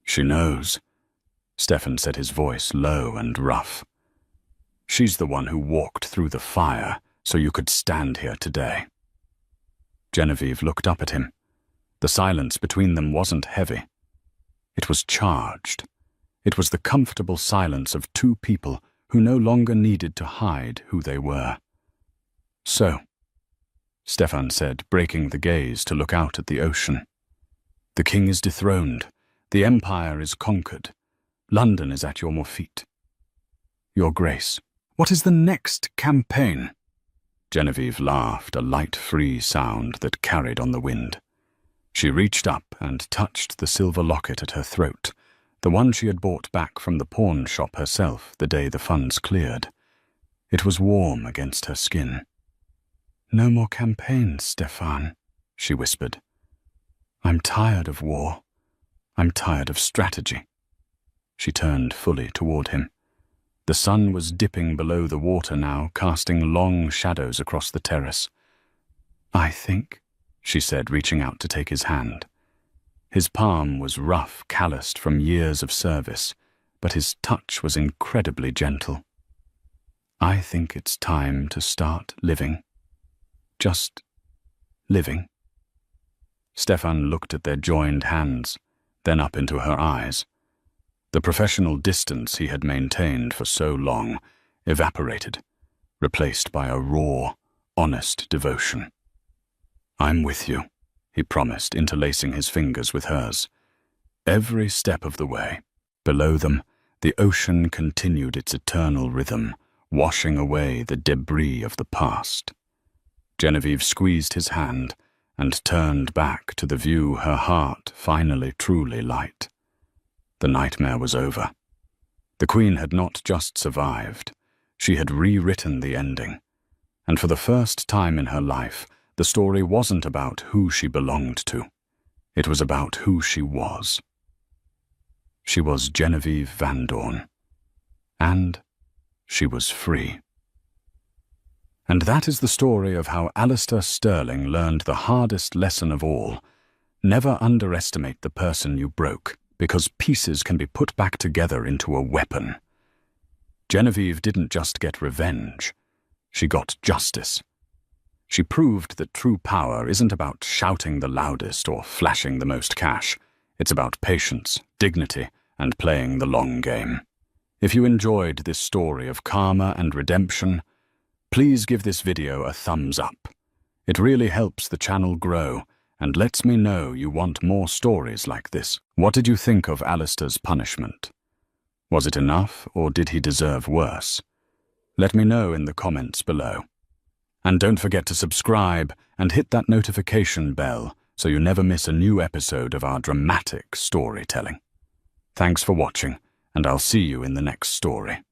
Speaker 1: "She knows," Stefan said, his voice low and rough. "She's the one who walked through the fire so you could stand here today." Genevieve looked up at him. The silence between them wasn't heavy. It was charged. It was the comfortable silence of 2 people who no longer needed to hide who they were. "So," Stefan said, breaking the gaze to look out at the ocean. "The king is dethroned. The empire is conquered. London is at your feet. Your Grace, what is the next campaign?" Genevieve laughed, a light, free sound that carried on the wind. She reached up and touched the silver locket at her throat, the one she had bought back from the pawn shop herself the day the funds cleared. It was warm against her skin. "No more campaigns, Stefan," she whispered. "I'm tired of war. I'm tired of strategy." She turned fully toward him. The sun was dipping below the water now, casting long shadows across the terrace. "I think," she said, reaching out to take his hand. His palm was rough, calloused from years of service, but his touch was incredibly gentle. "I think it's time to start living. Just living." Stefan looked at their joined hands, then up into her eyes. The professional distance he had maintained for so long evaporated, replaced by a raw, honest devotion. "I'm with you," he promised, interlacing his fingers with hers. Every step of the way. Below them, the ocean continued its eternal rhythm, washing away the debris of the past. Genevieve squeezed his hand and turned back to the view her heart finally truly light. The nightmare was over. The Queen had not just survived, she had rewritten the ending. And for the first time in her life, the story wasn't about who she belonged to. It was about who she was. She was Genevieve Van Dorn. And she was free. And that is the story of how Alistair Sterling learned the hardest lesson of all. Never underestimate the person you broke, because pieces can be put back together into a weapon. Genevieve didn't just get revenge. She got justice. She proved that true power isn't about shouting the loudest or flashing the most cash. It's about patience, dignity, and playing the long game. If you enjoyed this story of karma and redemption, please give this video a thumbs up. It really helps the channel grow and lets me know you want more stories like this. What did you think of Alistair's punishment? Was it enough, or did he deserve worse? Let me know in the comments below. And don't forget to subscribe and hit that notification bell so you never miss a new episode of our dramatic storytelling. Thanks for watching, and I'll see you in the next story.